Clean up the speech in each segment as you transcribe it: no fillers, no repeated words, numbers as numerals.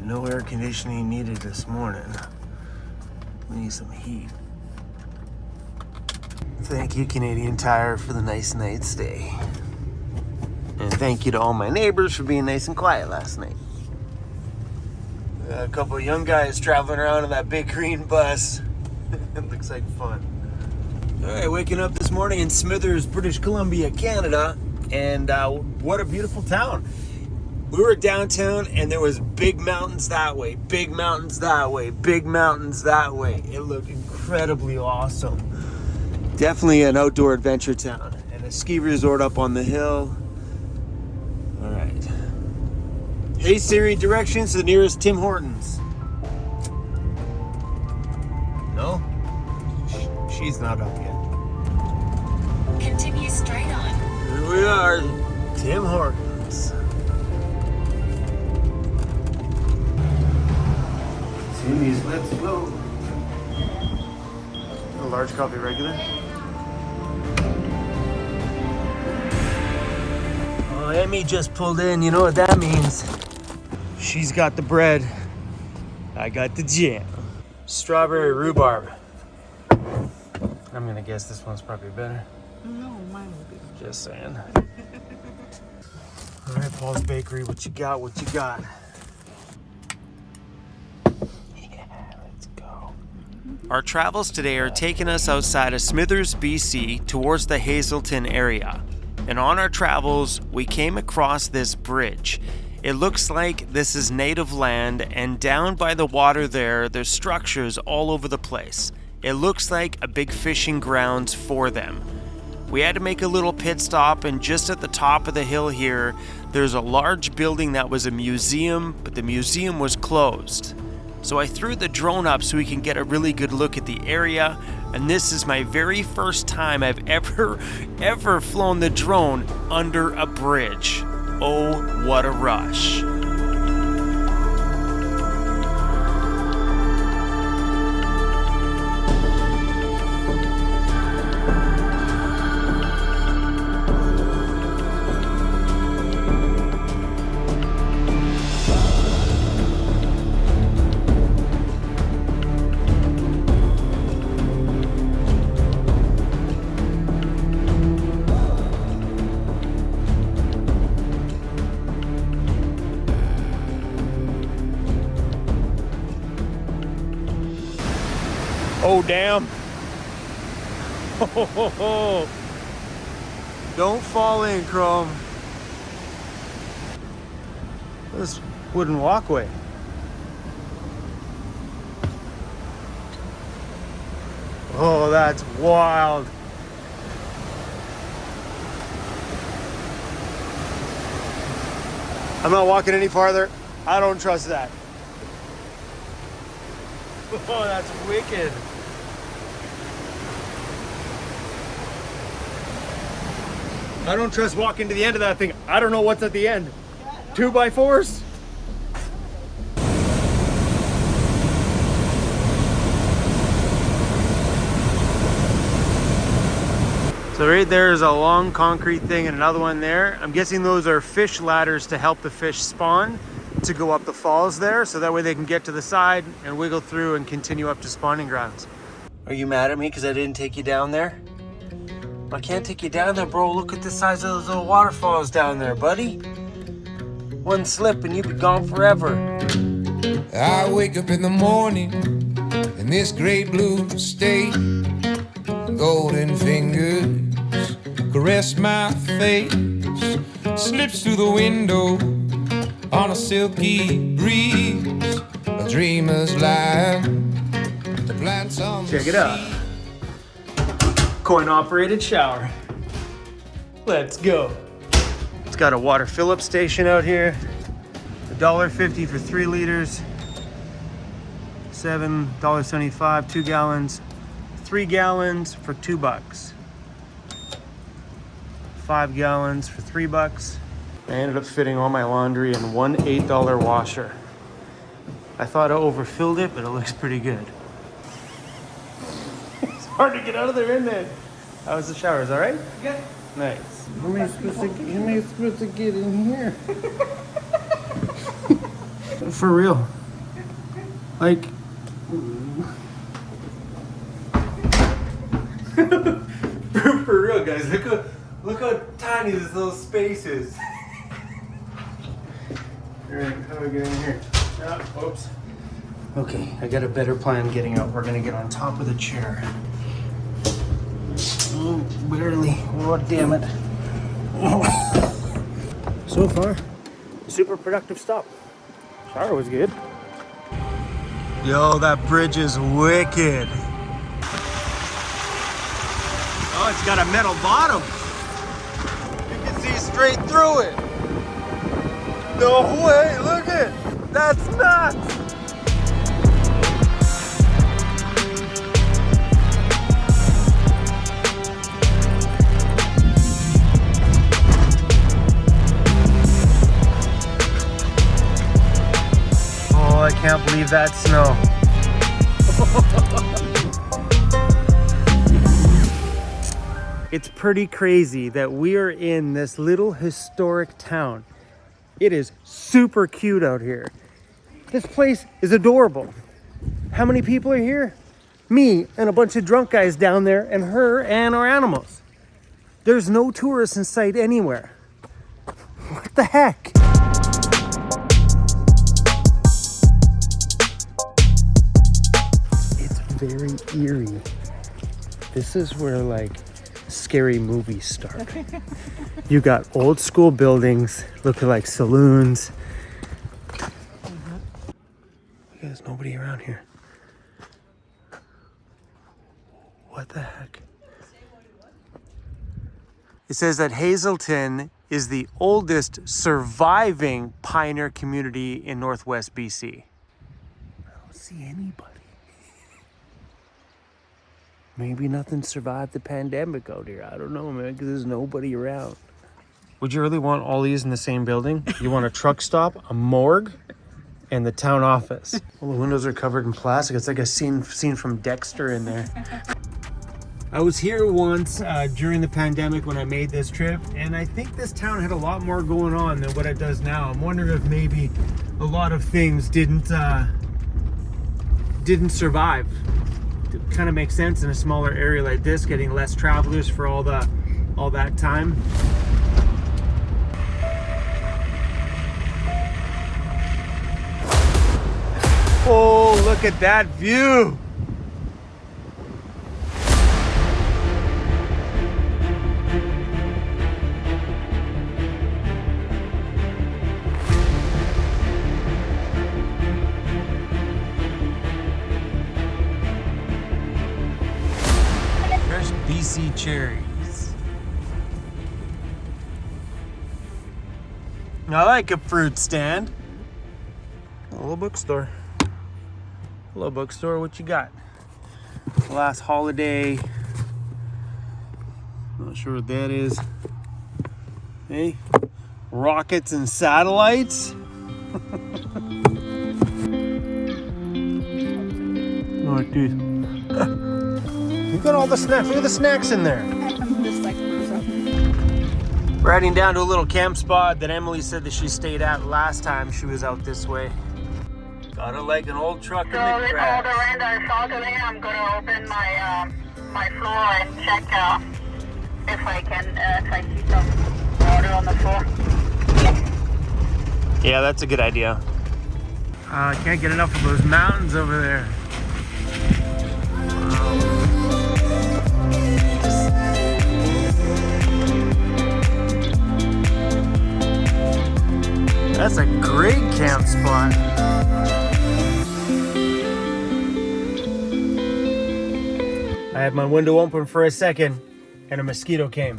No air conditioning needed this morning. We need some heat. Thank you, Canadian Tire, for the nice night stay. And thank you to all my neighbors for being nice and quiet last night. A couple of young guys traveling around in that big green bus. It looks like fun. All right, waking up this morning in Smithers, British Columbia, Canada. And what a beautiful town. We were downtown and there was big mountains that way, big mountains that way, big mountains that way. It looked incredibly awesome. Definitely an outdoor adventure town. And a ski resort up on the hill. All right. Hey Siri, directions to the nearest Tim Hortons. No? She's not up yet. Continue straight on. Here we are, Tim Hortons. Timmy's, let's go. A large coffee regular. Oh, Emmy just pulled in. You know what that means? She's got the bread. I got the jam. Strawberry rhubarb. I'm gonna guess this one's probably better. No, mine will be. Just saying. All right, Paul's Bakery. What you got? What you got? Our travels today are taking us outside of Smithers, BC, towards the Hazelton area. And on our travels, we came across this bridge. It looks like this is native land, and down by the water there's structures all over the place. It looks like a big fishing grounds for them. We had to make a little pit stop, and just at the top of the hill here, there's a large building that was a museum, but the museum was closed. So I threw the drone up so we can get a really good look at the area, and this is my very first time I've ever flown the drone under a bridge. Oh, what a rush. Oh, damn. Oh, don't fall in, Chrome. This wooden walkway. Oh, that's wild. I'm not walking any farther. I don't trust that. Oh, that's wicked. I don't trust walking to the end of that thing. I don't know what's at the end. 2x4s? So right there is a long concrete thing and another one there. I'm guessing those are fish ladders to help the fish spawn to go up the falls there, so that way they can get to the side and wiggle through and continue up to spawning grounds. Are you mad at me because I didn't take you down there? I can't take you down there, bro. Look at the size of those little waterfalls down there, buddy. One slip and you'd be gone forever. I wake up in the morning in this great blue state. Golden fingers caress my face. Slips through the window on a silky breeze. A dreamer's life to plant some Check it out. Coin-operated shower. Let's go. It's got a water fill-up station out here. $1.50 for 3 liters. $7.75, 2 gallons. 3 gallons for $2. 5 gallons for $3. I ended up fitting all my laundry in one $8 washer. I thought I overfilled it, but it looks pretty good. It's hard to get out of there, isn't it? How was the showers, all right? Good. Nice. How am I supposed to get in here? for real. Like, for real, guys. Look how tiny this little space is. All right, how do I get in here? Oops. Okay, I got a better plan getting out. We're gonna get on top of the chair. Oh, barely. Oh, damn it. So far, super productive stop. Shower was good. Yo, that bridge is wicked. Oh, it's got a metal bottom. You can see straight through it. No way, look it. That's nuts. Oh, I can't believe that snow. It's pretty crazy that we are in this little historic town. It is super cute out here. This place is adorable. How many people are here? Me and a bunch of drunk guys down there, and her and our animals. There's no tourists in sight anywhere. What the heck? It's very eerie. This is where like scary movies start. You got old school buildings looking like saloons. There's nobody around here. What the heck? It says that Hazelton is the oldest surviving pioneer community in Northwest BC. I don't see anybody. Maybe nothing survived the pandemic out here. I don't know, man, because there's nobody around. Would you really want all these in the same building? You want a truck stop, a morgue, and the town office. All the windows are covered in plastic. It's like a scene from Dexter in there. I was here once during the pandemic when I made this trip, and I think this town had a lot more going on than what it does now. I'm wondering if maybe a lot of things didn't survive. It kind of makes sense in a smaller area like this, getting less travelers for all that time. Oh, look at that view! Fresh BC cherries. I like a fruit stand. A little bookstore. Hello, bookstore. What you got? Last holiday. Not sure what that is. Hey, rockets and satellites. Oh, dude. You got all the snacks. Look at the snacks in there. We're heading down to a little camp spot that Emily said that she stayed at last time she was out this way. Got it like an old truck in the grass. So all the rain that I saw today, I'm gonna open my floor and check if I see some water on the floor. Yeah, that's a good idea. I can't get enough of those mountains over there. That's a great camp spot. I had my window open for a second and a mosquito came.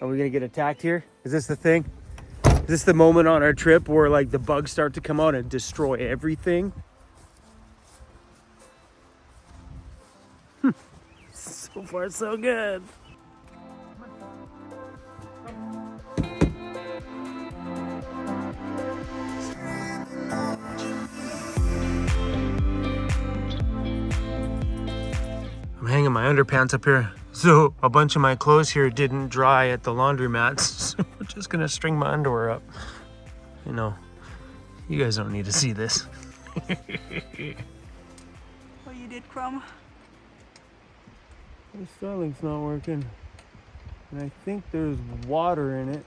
Are we gonna get attacked here? Is this the thing? Is this the moment on our trip where like the bugs start to come out and destroy everything? So far so good. I'm hanging my underpants up here. So a bunch of my clothes here didn't dry at the laundromats. So we're just gonna string my underwear up. You know, you guys don't need to see this. What you did, Crumb? The Starlink's not working. And I think there's water in it.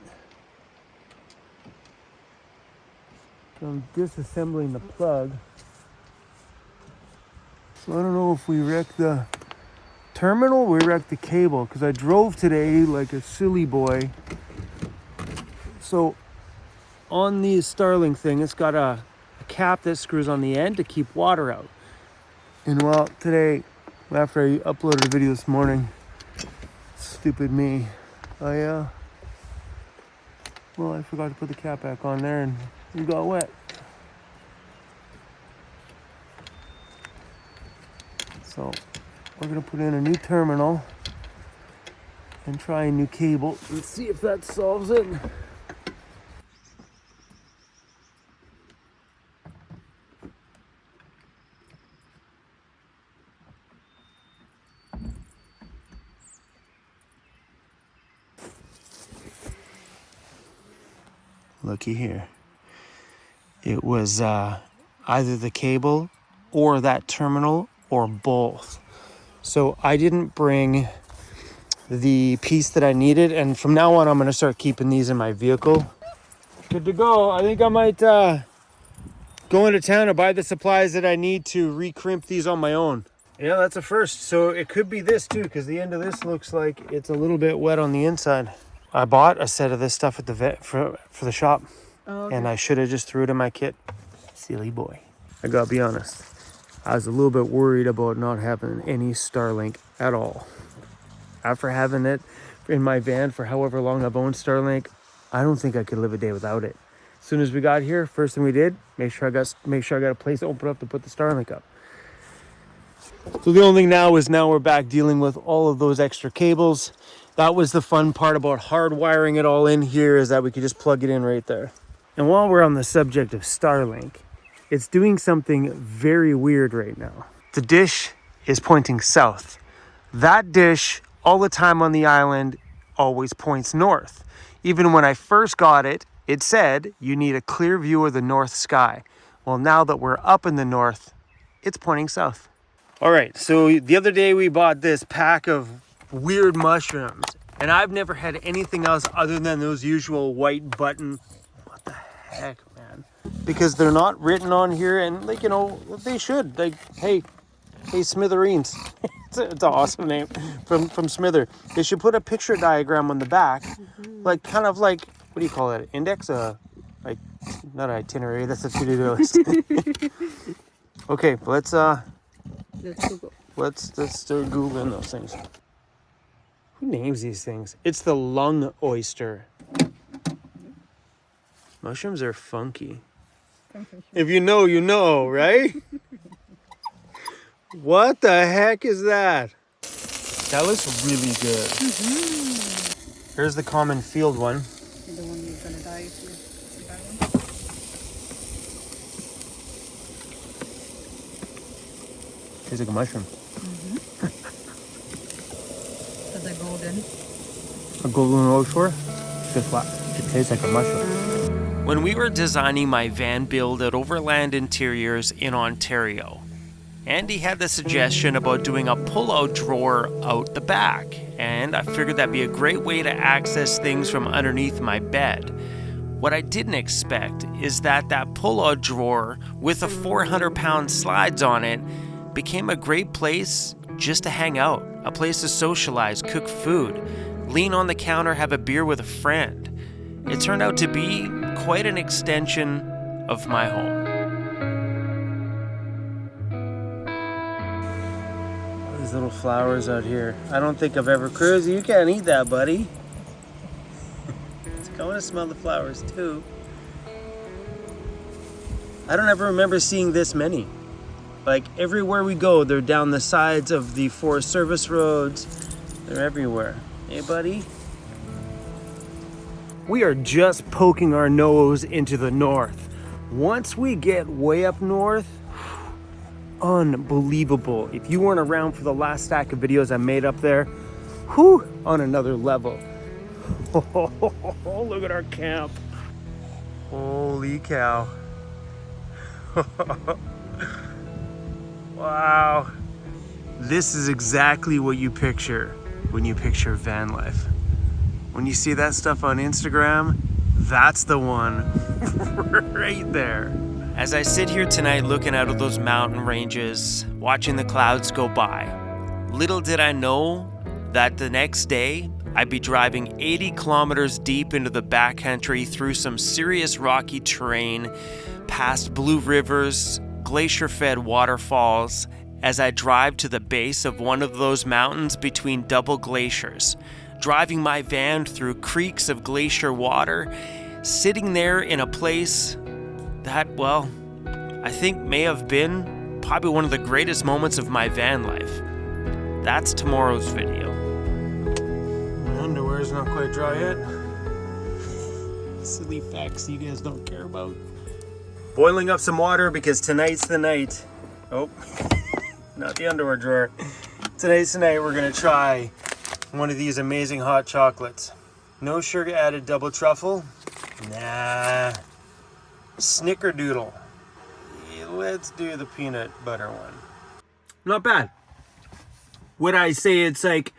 So I'm disassembling the plug. So I don't know if we wrecked the terminal or we wrecked the cable, because I drove today like a silly boy. So on the Starlink thing, it's got a cap that screws on the end to keep water out. And well, today, after I uploaded a video this morning, stupid me, I forgot to put the cap back on there and it got wet. So we're gonna put in a new terminal and try a new cable and see if that solves it. Looky here. It was either the cable or that terminal or both. So I didn't bring the piece that I needed, and from now on I'm gonna start keeping these in my vehicle. Good to go. I think I might go into town and buy the supplies that I need to recrimp these on my own. Yeah, that's a first. So it could be this too, because the end of this looks like it's a little bit wet on the inside. I bought a set of this stuff at the vet for the shop. Oh, okay. And I should have just threw it in my kit. Silly boy. I gotta be honest, I was a little bit worried about not having any Starlink at all. After having it in my van for however long I've owned Starlink, I don't think I could live a day without it. As soon as we got here, first thing we did, make sure I got a place to open up to put the Starlink up. So the only thing now is we're back dealing with all of those extra cables. That was the fun part about hardwiring it all in here, is that we could just plug it in right there. And while we're on the subject of Starlink, it's doing something very weird right now. The dish is pointing south. That dish, all the time on the island, always points north. Even when I first got it, it said you need a clear view of the north sky. Well, now that we're up in the north, it's pointing south. All right, so the other day we bought this pack of weird mushrooms, and I've never had anything else other than those usual white button. What the heck, man? Because they're not written on here, and like, you know, they should. Like, hey Smithereens. It's an awesome name from Smither. They should put a picture diagram on the back, like kind of like, what do you call it? Index? Like, not an itinerary. That's a to-do list. Okay, let's Google. let's start googling those things. Who names these things? It's the lung oyster. Mushrooms are funky. If you know, you know, right? What the heck is that? That looks really good. Here's the common field one. The one you're gonna die if you buy one. Tastes like a mushroom. So the golden. A golden oyster? Just flat. It tastes like a mushroom. When we were designing my van build at Overland Interiors in Ontario, Andy had the suggestion about doing a pull-out drawer out the back, and I figured that'd be a great way to access things from underneath my bed. What I didn't expect is that pull-out drawer with the 400-pound slides on it became a great place just to hang out, a place to socialize, cook food, lean on the counter, have a beer with a friend. It turned out to be quite an extension of my home. These little flowers out here. I don't think I've ever... Cruzy, you can't eat that, buddy. I want to smell the flowers too. I don't ever remember seeing this many. Like, everywhere we go, they're down the sides of the Forest Service roads. They're everywhere. Hey, buddy. We are just poking our nose into the north. Once we get way up north, unbelievable. If you weren't around for the last stack of videos I made up there, whew, on another level. Oh, look at our camp. Holy Holy cow. Wow. This is exactly what you picture when you picture van life. When you see that stuff on Instagram, that's the one right there. As I sit here tonight looking out of those mountain ranges, watching the clouds go by, little did I know that the next day I'd be driving 80 kilometers deep into the backcountry through some serious rocky terrain, past blue rivers, glacier-fed waterfalls, as I drive to the base of one of those mountains between double glaciers, driving my van through creeks of glacier water, sitting there in a place that, well, I think may have been probably one of the greatest moments of my van life. That's tomorrow's video. My underwear's not quite dry yet. Silly facts you guys don't care about. Boiling up some water because tonight's the night. Oh, not the underwear drawer. Tonight's the night we're gonna try one of these amazing hot chocolates. No sugar added double truffle. Nah. Snickerdoodle. Let's do the peanut butter one. Not bad. Would I say it's like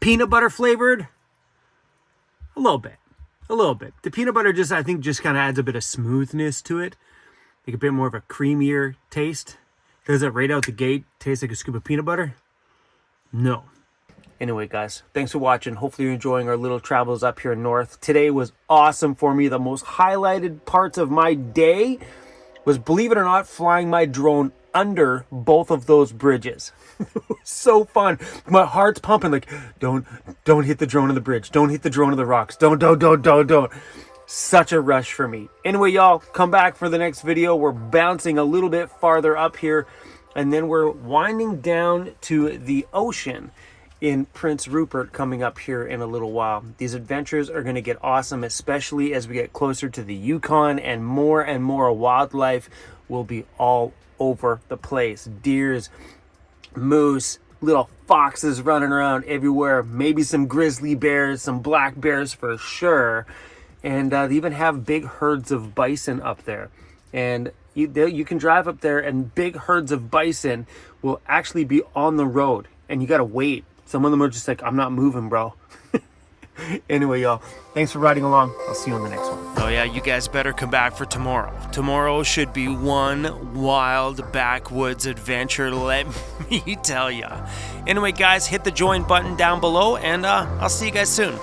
peanut butter flavored? A little bit. A little bit. The peanut butter I think just kind of adds a bit of smoothness to it. Like a bit more of a creamier taste. Does it right out the gate taste like a scoop of peanut butter? No. Anyway, guys, thanks for watching. Hopefully you're enjoying our little travels up here north. Today was awesome for me. The most highlighted parts of my day was, believe it or not, flying my drone under both of those bridges. So fun. My heart's pumping like, don't hit the drone on the bridge. Don't hit the drone on the rocks. Don't. Such a rush for me. Anyway, y'all, come back for the next video. We're bouncing a little bit farther up here, and then we're winding down to the ocean in Prince Rupert coming up here in a little while. These adventures are going to get awesome, especially as we get closer to the Yukon, and more wildlife will be all over the place. Deers, moose, little foxes running around everywhere, maybe some grizzly bears, some black bears for sure, and they even have big herds of bison up there. And you can drive up there and big herds of bison will actually be on the road, and you got to wait. Some of them are just like, I'm not moving, bro. Anyway, y'all, thanks for riding along. I'll see you on the next one. Oh yeah, you guys better come back for tomorrow. Tomorrow should be one wild backwoods adventure, let me tell ya. Anyway, guys, hit the join button down below, and I'll see you guys soon.